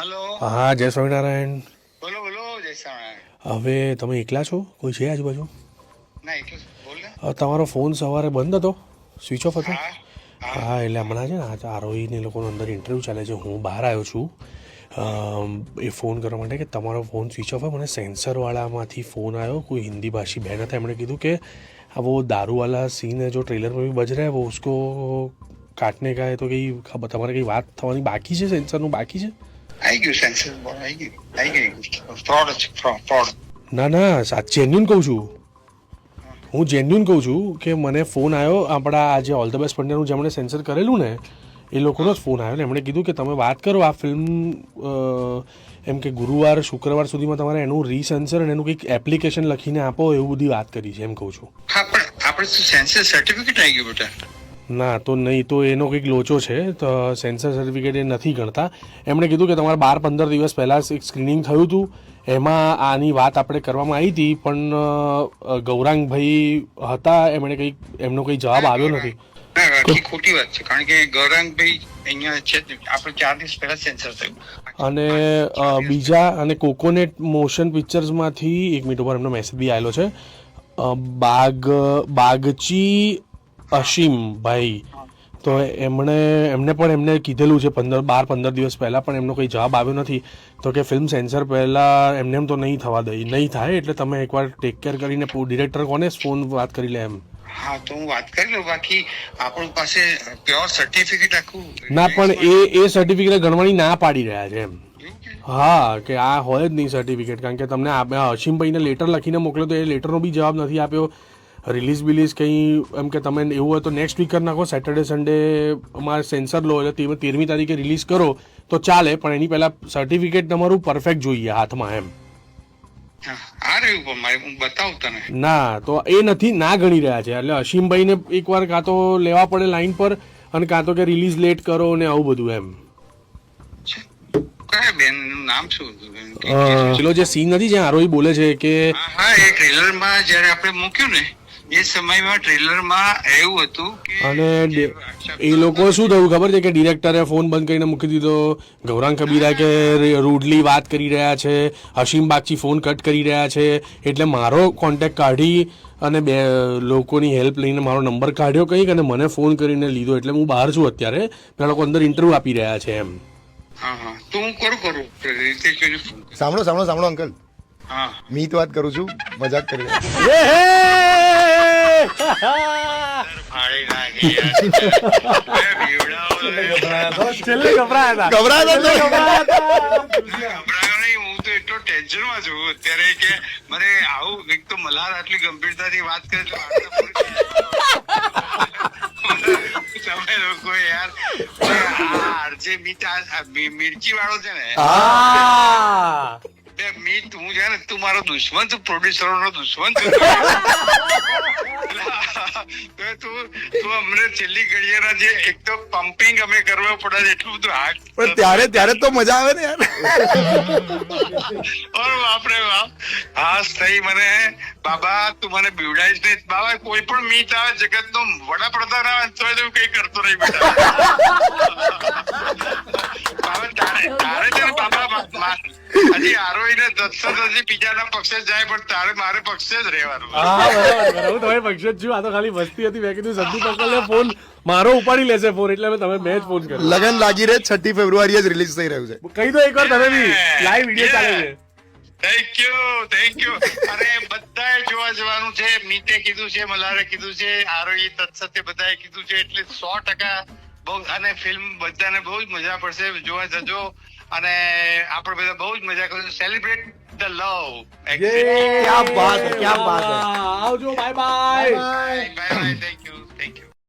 Hello. હા, જય સ્વામિનારાયણ. બોલો બોલો. જય સ્વામિનારાયણ. હવે તમે એકલા છો? કોઈ છે આજુબાજુ? ના એટલે બોલ ને. તમારો ફોન સવારે બંધ હતો, સ્વિચ ઓફ હતો? હા હા. હા, એટલે હમણાં છે ને આ આરોહીને લોકોનો અંદર ઇન્ટરવ્યૂ ચાલે છે, હું બહાર આવ્યો છું એ ફોન કરવા માટે કે તમારો ફોન સ્વિચ ઓફ હોય. મને સેન્સરવાળામાંથી ફોન આવ્યો, કોઈ હિન્દી ભાષી બહેન હતા, એમણે કીધું કે अब वो दारू वाला सीन है जो ट्रेलर में भी बज रहा है वो उसको काटने का है, तो कहीं खबर તમારે કઈ વાત થવાની બાકી છે, સેન્સરનું બાકી છે? આવી ગયું સેન્સર બોર્ડ આવી ગયું ફ્રોડ છે ફ્રોડ. ના ના, જેન્યુન કહું છું, હું જેન્યુન કહું છું કે મને ફોન આવ્યો આપણા આજે ઓલ ધ બેસ્ટ પંડ્યાનું જેમણે સેન્સર કરેલું ને એ લોકોનો જ ફોન આવ્યો ને એમણે કીધું કે તમે વાત કરો આ ફિલ્મ એમ કે ગુરુવાર શુક્રવાર સુધીમાં તમારે એનું રીસેન્સર અને એનું કંઈક એપ્લિકેશન લખીને આપો એવું બધી વાત કરી છે, એમ કહું છું. હા પણ આપણે સેન્સર સર્ટિફિકેટ આવી ગયું બેટા. ના તો નહીં, તો એનો કંઈક લોચો છે, તો સેન્સર સર્ટિફિકેટ એ નથી ગણતા. એમણે કીધું કે તમારે 12-15 દિવસ પહેલાં એક સ્ક્રીનિંગ થયું હતું, એમાં આની વાત આપણે કરવામાં આવી હતી, પણ ગૌરાંગભાઈ હતા એમણે કંઈક એમનો કંઈ જવાબ આવ્યો નથી. આખી ખોટી વાત છે, કારણ કે ગૌરાંગભાઈ અહીંયા છે જ નહીં. આપણે 4 દિવસ પહેલા સેન્સર થયું. અને બીજા અને કોકોનેટ મોશન પિક્ચર્સમાંથી એક મિનિટ ઉપર એમનો મેસેજ બી આવેલો છે, બાગચી અશીમભાઈ, તો એમને પણ એમને કીધેલું છે 12-15 દિવસ પહેલાં, પણ એમનો કંઈ જવાબ આવ્યો નથી. તો કે ફિલ્મ સેન્સર પહેલાં એમને એમ તો નહીં થાય, એટલે તમે એકવાર ટેક કેર કરીને ડિરેક્ટર કોને ફોન વાત કરી લે એમ. હા તો હું વાત કરી લઉં. બાકી આપણી પાસે પ્યોર સર્ટિફિકેટ આખું ના, પણ એ સર્ટિફિકેટ ગણવાની ના પાડી રહ્યા છે એમ. હા, કે આ હોય જ નહીં સર્ટિફિકેટ, કારણ કે તમને અશીમભાઈને લેટર લખીને મોકલ્યો તો એ લેટરનો બી જવાબ નથી આપ્યો. રિલીઝ બિલીઝ કંઈ એમ કે તમે એવું હોય તો નેક્સ્ટ વીક કરી નાખો, સેટરડે સન્ડેમાં સેન્સર લો એટલે 13મી તારીખે રિલીઝ કરો તો ચાલે, પણ એની પહેલાં સર્ટિફિકેટ તમારું પરફેક્ટ જોઈએ હાથમાં એમ. આ રહ્યું પણ મારે હું બતાવું તને. ના, તો એ નથી, ના ગણી રહ્યા છે. એટલે અશીમભાઈને એકવાર કાં તો લેવા પડે લાઈન પર, અને કાં તો કે રિલીઝ લેટ કરો ને આવું બધું એમ. કયા બેનનું નામ શું હતું? પેલો જે સીન નથી જ્યાં આરોહી બોલે છે કે હા, એ ટ્રેલરમાં જ્યારે આપણે મૂક્યું ને એ સમયમાં ટ્રેલરમાં એવું હતું કે અને એ લોકો શું થયું ખબર છે કે ડિરેક્ટરે ફોન બંધ કરીને મૂકી દીધો, ગૌરાંગ કબીરા કે રૂડલી વાત કરી રહ્યા છે, હશીમ બાગચી ફોન કટ કરી રહ્યા છે, એટલે મારો કોન્ટેક્ટ કાઢી અને બે લોકોની હેલ્પ લઈને મારો નંબર કાઢ્યો કંઈક અને મને ફોન કરીને લીધો, એટલે હું બહાર છું અત્યારે, પેલા લોકો અંદર ઇન્ટરવ્યૂ આપી રહ્યા છે એમ. હા હા તો હું કરું રીતેશભાઈને ફોન કરું. સાંભળો અંકલ, હા મીત વાત કરું છું, મજાક કરી રહ્યા. ફાડી નાખી યાર. છેલ્લે ગભરાયા ગભરાયો નહીં, હું તો એટલો ટેન્શનમાં છું અત્યારે કે મને આવું એક તો મલ્હાર આટલી ગંભીરતાથી વાત કરે એટલે તમે લોકો યાર આરજે મિર્ચી વાળો છે ને મીત, હું છે ને તું મારો દુશ્મન છું, પ્રોડ્યુસરો નો દુશ્મન છું. તું અમને છેલ્લી ઘડીએના જે એક તો પમ્પિંગ અમે કરવા પડે એટલું બધું હાર્ડ, પણ ત્યારે તો મજા આવે ને યાર. ઓર બાપરે બાપ, હાસ થઈ મને બાબા, તું મને બીવડાઈશ નહીં બાબા. કોઈ પણ મીત આવે જગત નો વડાપ્રધાન આવે તો કઈ કરતો નહીં બેટા. બાબા તારે છે ને બાબા હજી આરોહીને દત્સત હજી બીજાના પક્ષે જાય, પણ તારે મારે પક્ષે જ રહેવાનું. તમારી પક્ષે જ છું, આ તો ખાલી વસ્તી હતી, મેં કીધું સંદીપ અંકલને ફોન મારો ઉપાડી લેશે ફોન, એટલે મેં જ ફોન કર્યો. લગન લાગી રહે, 6 ફેબ્રુઆરીએ જ રિલીઝ થઈ રહ્યું છે. કહી દો એકવાર તમે બી, લાઈવ વિડીયો ચાલે છે. Thank you. અરે બધાએ જોવા જવાનું છે. મીતે કીધું છે, મલ્હારે કીધું છે, આરોહી દત્સતે બધાએ કીધું છે, એટલે 100% બહુ, અને ફિલ્મ બધાને બહુ જ મજા પડશે, જોવા જજો. અને આપણે બધા બહુ જ મજા કરીશું. Celebrate the love. क्या बात है, क्या बात है. આવજો, બાય બાય. Bye bye.